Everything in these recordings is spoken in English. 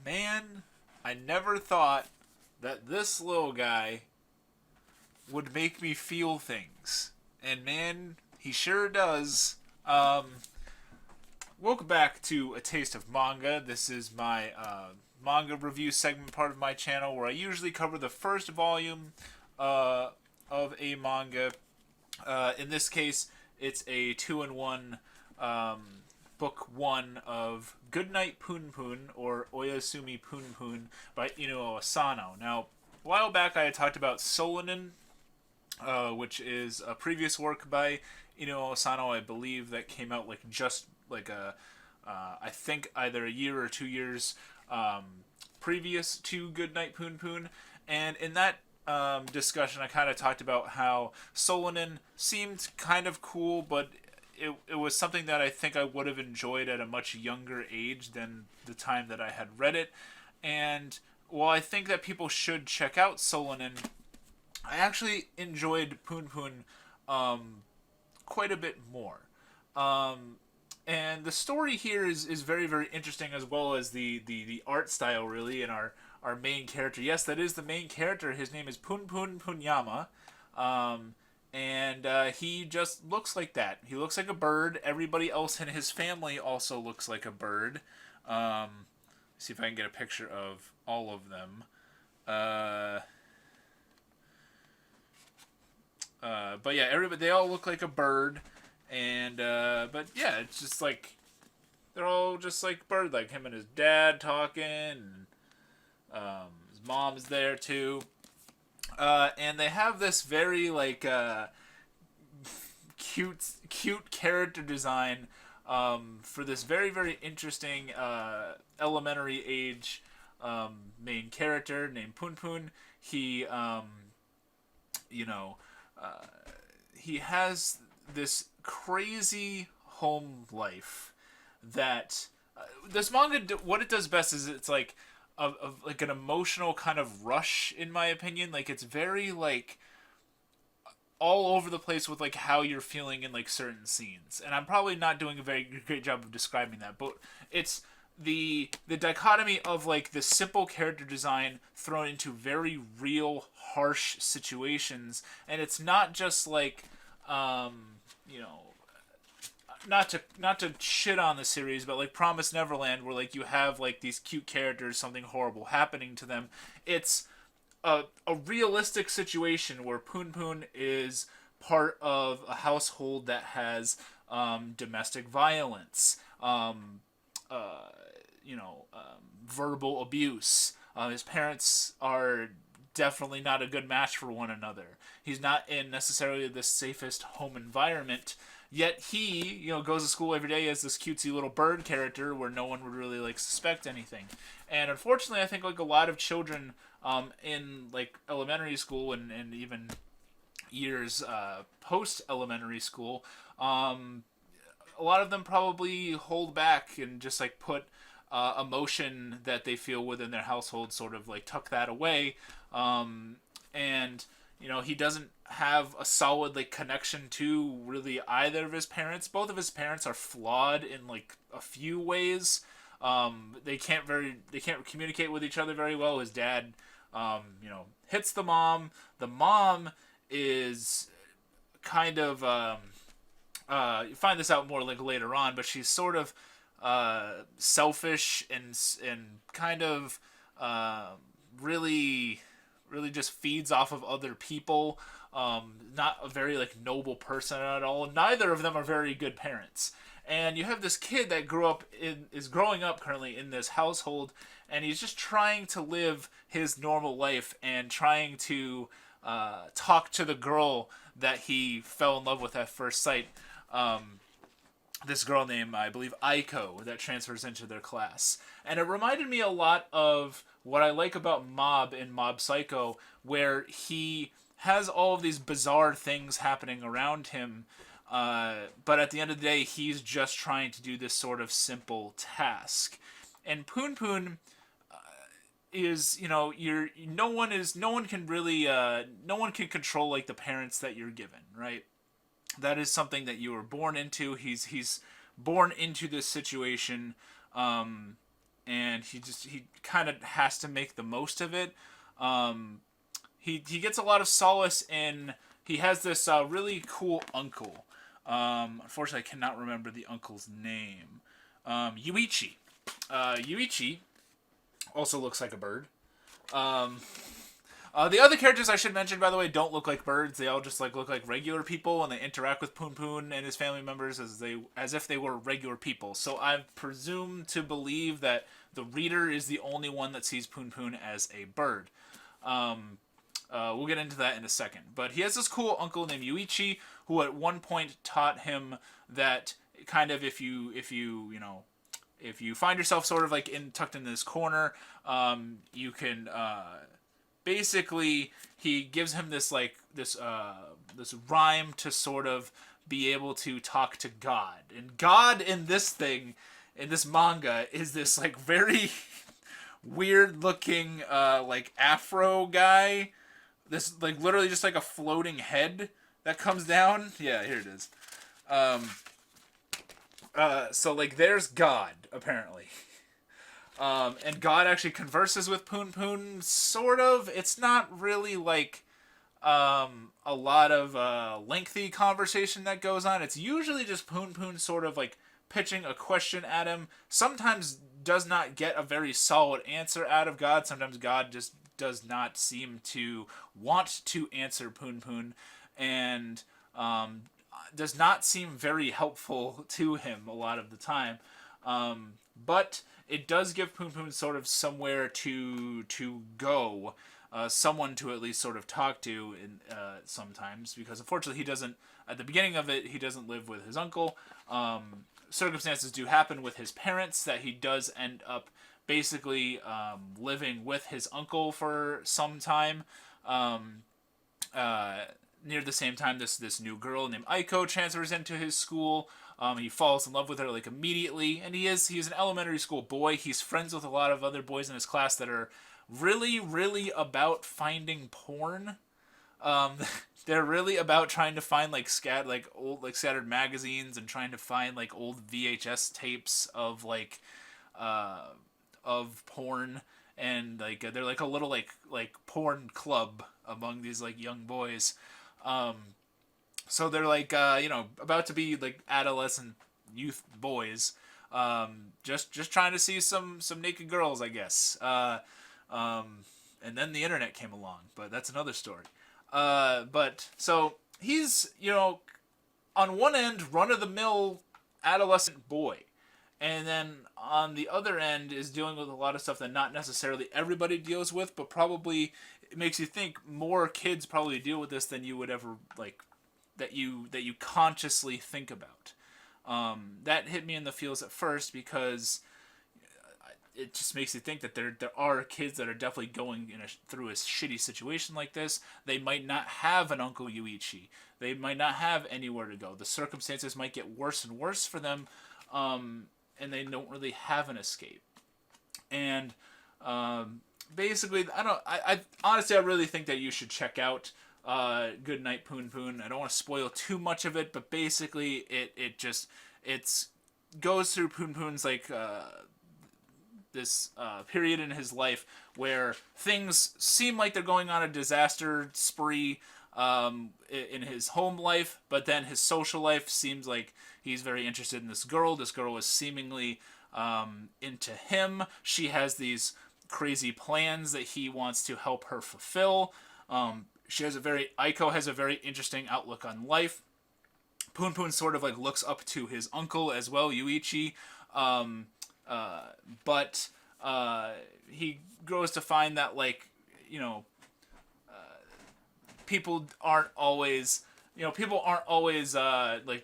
Man, I never thought that this little guy would make me feel things. And man, he sure does. Welcome back to A Taste of Manga. This is my manga review segment part of my channel where I usually cover the first volume uh, of a manga. In this case, it's a 2-in-1 um, book one of Goodnight Punpun or Oyasumi Punpun by Inu Asano. Now, a while back I had talked about Solanin, which is a previous work by Inu Asano, I believe, that came out like just like I think either a year or 2 years previous to Goodnight Punpun. And in that discussion, I kind of talked about how Solanin seemed kind of cool, but it was something that I think I would have enjoyed at a much younger age than the time that I had read it. And while I think that people should check out Solanin, I actually enjoyed Punpun quite a bit more. Um, and the story here is very, very interesting, as well as the art style, really, and our main character. Yes, that is the main character. His name is Punpun Punyama. Um, and he just looks like that. He looks like a bird. Everybody else in his family also looks like a bird. See if I can get a picture of all of them. Uh, but yeah, everybody, they all look like a bird, and but yeah, it's just like they're all just like bird, like him and his dad talking, and his mom's there too, and they have this very like cute character design for this very very interesting elementary age main character named Punpun. He you know uh, he has this crazy home life that this manga, what it does best is it's like like an emotional kind of rush, in my opinion. Like it's very like all over the place with like how you're feeling in like certain scenes, and I'm probably not doing a very great job of describing that, but it's the dichotomy of like the simple character design thrown into very real harsh situations. And it's not just like you know not to shit on the series, but like Promise Neverland, where like you have like these cute characters, something horrible happening to them. It's a realistic situation where Punpun is part of a household that has domestic violence, uh, verbal abuse. His parents are definitely not a good match for one another. He's not in necessarily the safest home environment. Yet he, goes to school every day as this cutesy little bird character where no one would really like suspect anything. And unfortunately, I think like a lot of children in like elementary school and even years post elementary school, a lot of them probably hold back and just like put emotion that they feel within their household, sort of like tuck that away. And he doesn't have a solid like connection to really either of his parents. Both of his parents are flawed in like a few ways. They can't communicate with each other very well. His dad, hits the mom. The mom is kind of you find this out more like later on, but she's sort of selfish and kind of really really just feeds off of other people. Not a very like noble person at all. Neither of them are very good parents. And you have this kid that is growing up currently in this household, and he's just trying to live his normal life and trying to talk to the girl that he fell in love with at first sight. This girl named, I believe, Aiko, that transfers into their class. And it reminded me a lot of what I like about Mob in Mob Psycho, where he has all of these bizarre things happening around him, but at the end of the day, he's just trying to do this sort of simple task. And Punpun is, no one can really, no one can control like the parents that you're given, right? That is something that you were born into. He's born into this situation, and he kind of has to make the most of it. He gets a lot of solace in, he has this really cool uncle. Unfortunately, I cannot remember the uncle's name. Yuichi. Yuichi also looks like a bird. The other characters I should mention, by the way, don't look like birds. They all just look like regular people, and they interact with Punpun and his family members as if they were regular people. So I presume to believe that the reader is the only one that sees Punpun as a bird. We'll get into that in a second. But he has this cool uncle named Yuichi, who at one point taught him that kind of if you find yourself sort of tucked in this corner, you can basically, he gives him this this rhyme to sort of be able to talk to God. And God in this manga is this very weird looking afro guy. This literally just a floating head that comes down. Yeah, here it is. So there's God apparently. And God actually converses with Punpun, sort of. It's not really a lot of lengthy conversation that goes on. It's usually just Punpun sort of pitching a question at him. Sometimes does not get a very solid answer out of God. Sometimes God just does not seem to want to answer Punpun, and does not seem very helpful to him a lot of the time. But it does give Punpun sort of somewhere to go, someone to at least sort of talk to sometimes, because unfortunately he doesn't, at the beginning of it, he doesn't live with his uncle. Circumstances do happen with his parents that he does end up basically living with his uncle for some time. Near the same time, this new girl named Aiko transfers into his school. He falls in love with her immediately, and he's an elementary school boy. He's friends with a lot of other boys in his class that are really, really about finding porn. They're really about trying to find old scattered magazines, and trying to find old VHS tapes of of porn, and they're a little porn club among these young boys. So they're about to be adolescent youth boys, just trying to see some naked girls, I guess. And then the internet came along, but that's another story. But so he's on one end run of the mill adolescent boy, and then on the other end is dealing with a lot of stuff that not necessarily everybody deals with, but probably it makes you think more kids probably deal with this than you would ever that you consciously think about. That hit me in the feels at first, because it just makes you think that there are kids that are definitely going through a shitty situation like this. They might not have an Uncle Yuichi. They might not have anywhere to go. The circumstances might get worse and worse for them, and they don't really have an escape. And basically, I honestly, I really think that you should check out Goodnight Punpun. I don't want to spoil too much of it, but basically it goes through Punpun's this period in his life where things seem like they're going on a disaster spree in his home life, but then his social life seems like he's very interested in this girl. This girl is seemingly into him. She has these crazy plans that he wants to help her fulfill. Aiko has a very interesting outlook on life. Punpun sort of looks up to his uncle as well, Yuichi, but he grows to find that people aren't always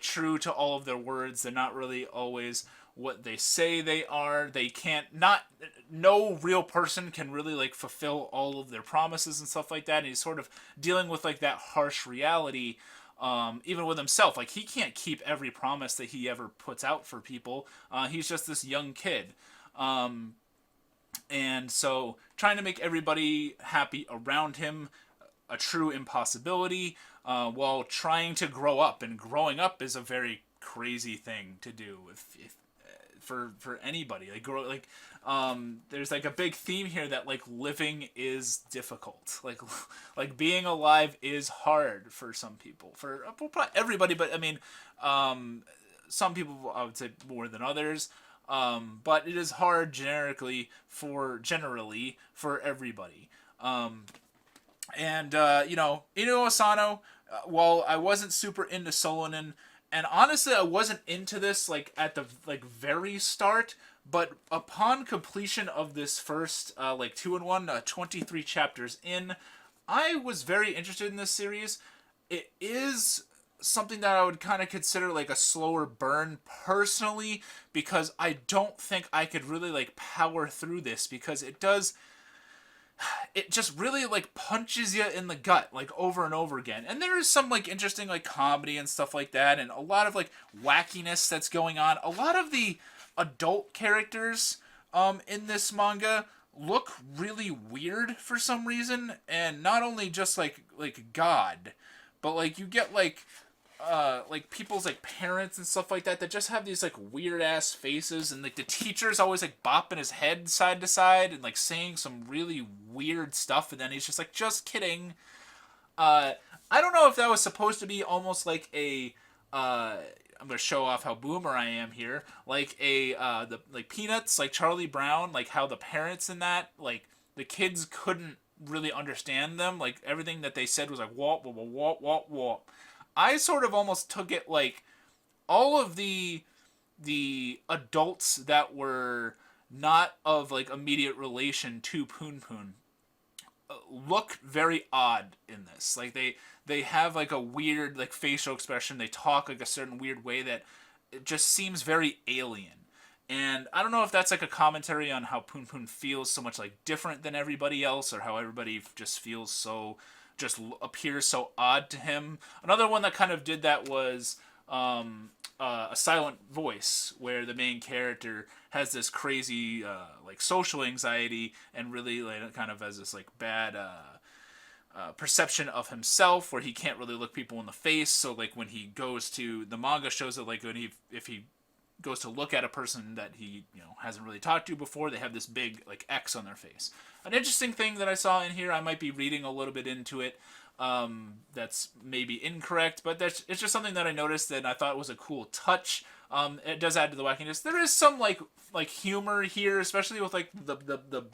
true to all of their words. They're not really always what they say they are. They can't, no real person can really fulfill all of their promises and stuff like that. And he's sort of dealing with that harsh reality, even with himself. He can't keep every promise that he ever puts out for people. He's just this young kid. And so trying to make everybody happy around him, a true impossibility, while trying to grow up. And growing up is a very crazy thing to do. If for anybody. There's like a big theme here that like living is difficult. Like being alive is hard for some people. For probably everybody, but I mean, some people I would say more than others. But it is hard generally for everybody. Inu Asano, while I wasn't super into Solonin, and honestly I wasn't into this like at the like very start, but upon completion of this first 2-in-1 23 chapters in, I was very interested in this series. It is something that I would kind of consider like a slower burn personally, because I don't think I could really like power through this, because it just really like punches you in the gut like over and over again. And there is some like interesting like comedy and stuff like that, and a lot of like wackiness that's going on. A lot of the adult characters in this manga look really weird for some reason, and not only just like God, but like you get like people's like parents and stuff like that just have these like weird ass faces, and like the teacher's always like bopping his head side to side and like saying some really weird stuff, and then he's just like, just kidding. I don't know if that was supposed to be almost like a I'm gonna show off how boomer I am here, like the like Peanuts, like Charlie Brown, like how the parents in that, like the kids couldn't really understand them, like everything that they said was like wop wop wop wop wop. I sort of almost took it like all of the adults that were not of like immediate relation to Punpun look very odd in this. Like they have like a weird like facial expression. They talk like a certain weird way that it just seems very alien. And I don't know if that's like a commentary on how Punpun feels so much like different than everybody else, or how everybody just feels so just appears so odd to him. Another one that kind of did that was A Silent Voice, where the main character has this crazy like social anxiety, and really like kind of has this like bad perception of himself, where he can't really look people in the face. So like when he goes to, the manga shows it like if he goes to look at a person that he hasn't really talked to before, they have this big like X on their face. An interesting thing that I saw in here, I might be reading a little bit into it, that's maybe incorrect, but it's just something that I noticed and I thought was a cool touch. It does add to the wackiness. There is some like humor here, especially with like the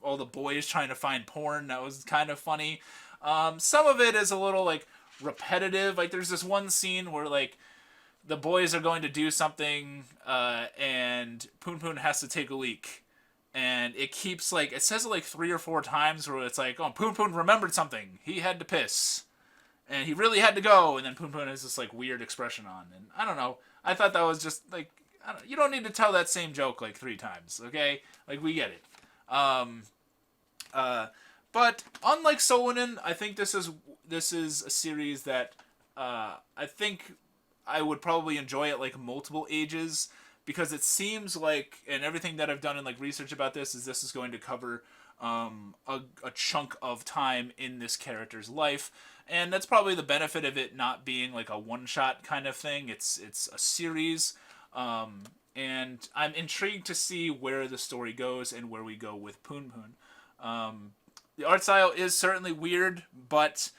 all the boys trying to find porn. That was kind of funny. Some of it is a little like repetitive. Like there's this one scene where like the boys are going to do something, and Punpun has to take a leak. And it keeps like, it says it like 3 or 4 times where it's like, oh, Punpun remembered something. He had to piss. And he really had to go. And then Punpun has this like weird expression on. And I don't know. I thought that was just like, you don't need to tell that same joke like 3 times, okay? Like, we get it. But unlike Solonin, I think this is a series that I think I would probably enjoy at like multiple ages, because it seems like, and everything that I've done in like research about this is going to cover a chunk of time in this character's life, and that's probably the benefit of it not being like a one-shot kind of thing. It's a series, and I'm intrigued to see where the story goes and where we go with Punpun. The art style is certainly weird, but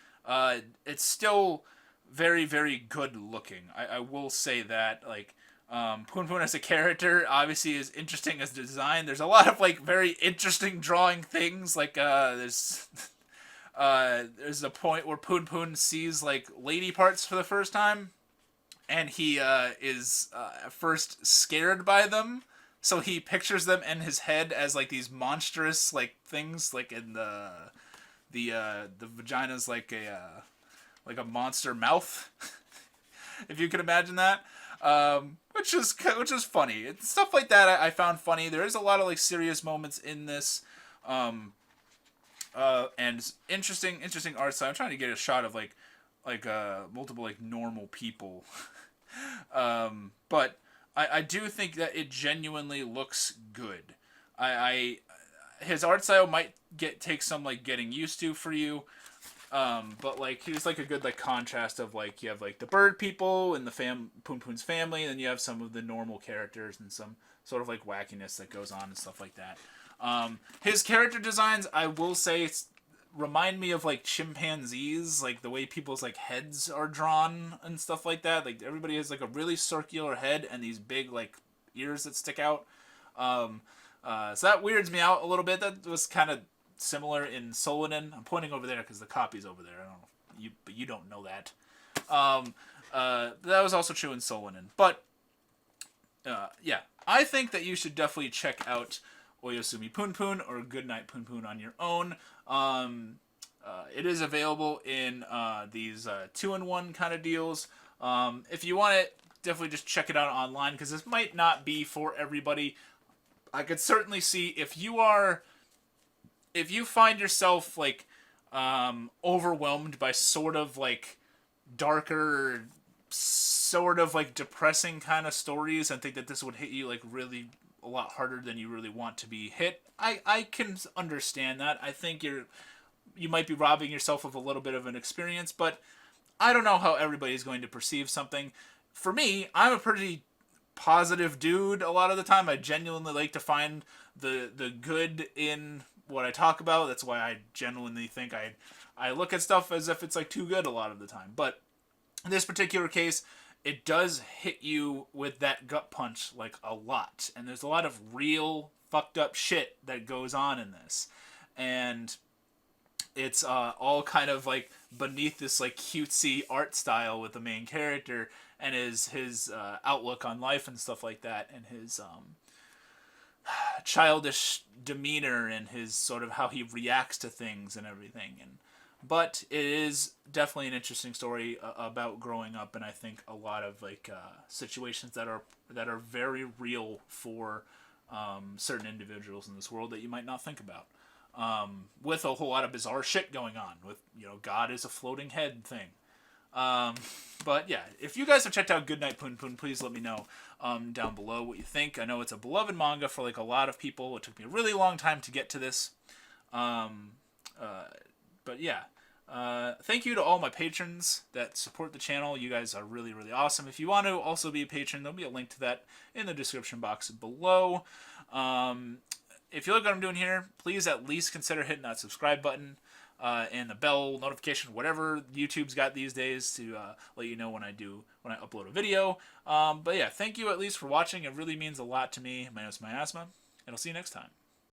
it's still very, very good looking. I will say that, like, Punpun as a character obviously is interesting as design. There's a lot of like very interesting drawing things. Like there's a point where Punpun sees like lady parts for the first time, and he is at first scared by them. So he pictures them in his head as like these monstrous like things, like in the vagina's like a monster mouth, if you can imagine that. Which is funny. Stuff like that I found funny. There is a lot of like serious moments in this, and interesting art style. I'm trying to get a shot of like multiple like normal people, but I do think that it genuinely looks good. His art style might take some like getting used to for you. But like he was like a good like contrast of like you have like the bird people and the Punpun's family, and then you have some of the normal characters and some sort of like wackiness that goes on and stuff like that. His character designs, I will say, remind me of like chimpanzees, like the way people's like heads are drawn and stuff like that. Like everybody has like a really circular head and these big like ears that stick out. So that weirds me out a little bit. That was kind of similar in Solonin. I'm pointing over there because the copy's over there. I don't know, but you don't know that. That was also true in Solonin. But yeah, I think that you should definitely check out Oyasumi Punpun or Goodnight Punpun on your own. It is available in these 2-in-1 kind of deals. If you want it, definitely just check it out online because this might not be for everybody. I could certainly see if you find yourself like overwhelmed by sort of like darker, sort of like depressing kind of stories and think that this would hit you like really a lot harder than you really want to be hit. I can understand that. I think you might be robbing yourself of a little bit of an experience, but I don't know how everybody's going to perceive something. For me, I'm a pretty positive dude a lot of the time. I genuinely like to find the good in what I talk about. That's why I genuinely think I look at stuff as if it's like too good a lot of the time. But in this particular case, it does hit you with that gut punch like a lot. And there's a lot of real fucked up shit that goes on in this. And it's all kind of like beneath this like cutesy art style with the main character and his outlook on life and stuff like that, and his childish demeanor and his sort of how he reacts to things and everything. But it is definitely an interesting story about growing up, and I think a lot of like situations that are very real for certain individuals in this world that you might not think about. With a whole lot of bizarre shit going on, with God is a floating head thing. But yeah, if you guys have checked out Goodnight Punpun, please let me know down below what you think. I know it's a beloved manga for like a lot of people. It took me a really long time to get to this. But yeah, thank you to all my patrons that support the channel. You guys are really, really awesome. If you want to also be a patron, there'll be a link to that in the description box below. If you like what I'm doing here, please at least consider hitting that subscribe button and the bell notification, whatever YouTube's got these days, to let you know when I upload a video. But yeah, thank you at least for watching. It really means a lot to me. My name is Miasma, and I'll see you next time.